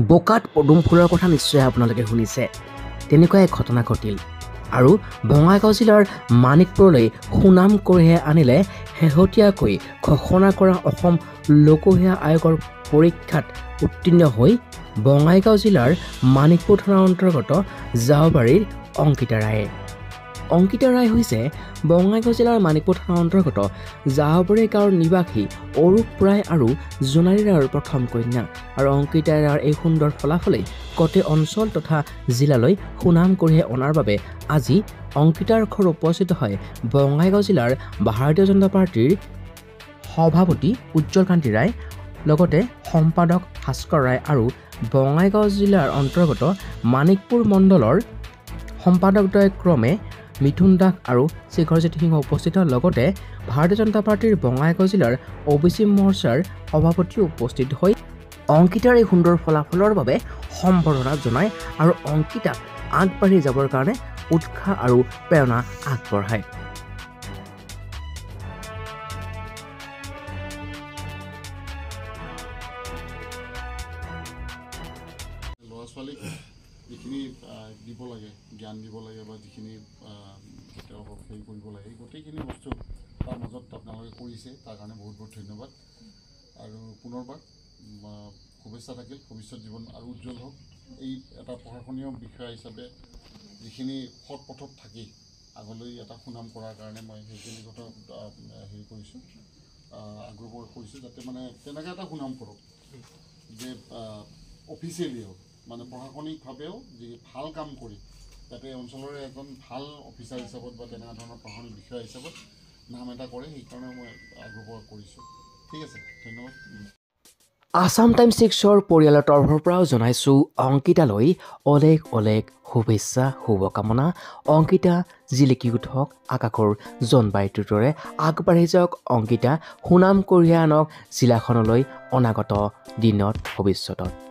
বোকাত পদুম ফুলৰ কথা নিশ্চয় আপোনালোকে শুনিছে। তেনেকুৱা এক ঘটনা ঘটিল আৰু বঙাইগাঁও জিলাৰ মানিকপুৰলৈ সুনাম কঢ়িয়াই আনিলে শেহতীয়াকৈ ঘোষণা কৰা অসম লোকসেৱা আয়োগৰ পৰীক্ষাত উত্তীৰ্ণ হৈ বঙাইগাঁও জিলাৰ মানিকপুৰ থানাৰ অন্তৰ্গত জাওবাৰীৰ অংকিতা ৰায়। অংকিতা ৰায় হৈছে বঙাইগাঁও জিলাৰ মানিকপুৰ থানাৰ অন্তৰ্গত জাওবাৰী গাঁৱৰ নিবাসী অৰূপ ৰায় আৰু জোনালী ৰায়ৰ প্ৰথম কন্যা আৰু অংকিতা ৰায়ৰ এই সুন্দৰ ফলাফলেই গোটেই অঞ্চল তথা জিলালৈ সুনাম কঢ়িয়াই অনাৰ বাবে আজি অংকিতাৰ ঘৰ উপস্থিত হয় বঙাইগাঁও জিলাৰ ভাৰতীয় জনতা পাৰ্টীৰ সভাপতি উজ্জ্বল কান্তি ৰায়, লগতে সম্পাদক ভাস্কৰ ৰায় আৰু বঙাইগাঁও জিলাৰ অন্তৰ্গত মানিকপুৰ মণ্ডলৰ সম্পাদকদ্বয় ক্ৰমে মিথুন দাস আৰু শিখৰজ্যোতি সিংহ উপস্থিত, লগতে ভাৰতীয় জনতা পাৰ্টীৰ বঙাইগাঁও জিলাৰ OBC মৰ্চাৰ সভাপতি উপস্থিত হৈ অংকিতাৰ এই সুন্দৰ ফলাফলৰ বাবে সম্বৰ্ধনা জনায় আৰু অংকিতাক আগবাঢ়ি যাবৰ কাৰণে উৎসাহ আৰু প্ৰেৰণা আগবঢ়ায়। ল'ৰা ছোৱালীক যিখিনি দিব লাগে, জ্ঞান দিব লাগে বা যিখিনি তেওঁলোকক হেৰি কৰিব লাগে, গোটেইখিনি বস্তু তাৰ মাজত আপোনালোকে কৰিছে, তাৰ কাৰণে বহুত বহুত ধন্যবাদ আৰু পুনৰবাৰ শুভেচ্ছা থাকিল। ভৱিষ্যত জীৱন আৰু উজ্জ্বল হওক। এই এটা প্ৰশাসনীয় বিষয়া হিচাপে যিখিনি সৎ পথত থাকি আগলৈ এটা সুনাম কৰাৰ কাৰণে মই সেইখিনি কথা হেৰি কৰিছোঁ, আগ্ৰহ কৰিছোঁ যাতে মানে তেনেকৈ এটা সুনাম কৰক যে অফিচিয়েলি হওক, মানে প্ৰশাসনিকভাৱেও যি ভাল কাম কৰি যাতে অঞ্চলৰে এজন ভাল অফিচাৰ হিচাপত বা তেনেকুৱা ধৰণৰ প্ৰশাসনিক বিষয়া হিচাপত নাম এটা কৰে, সেইকাৰণে মই আগ্ৰহ কৰিছোঁ। ঠিক আছে, ধন্যবাদ। আসাম টাইমছ 6ৰ পৰিয়ালৰ তৰফৰ পৰাও জনাইছোঁ অংকিতালৈ অলেখ অলেখ শুভেচ্ছা, শুভকামনা। অংকিতা জিলিকি উঠক আকাশৰ জোনবাইটোৰ দৰে, আগবাঢ়ি যাওক অংকিতা, সুনাম কঢ়িয়াই আনক জিলাখনলৈ অনাগত দিনত ভৱিষ্যতত।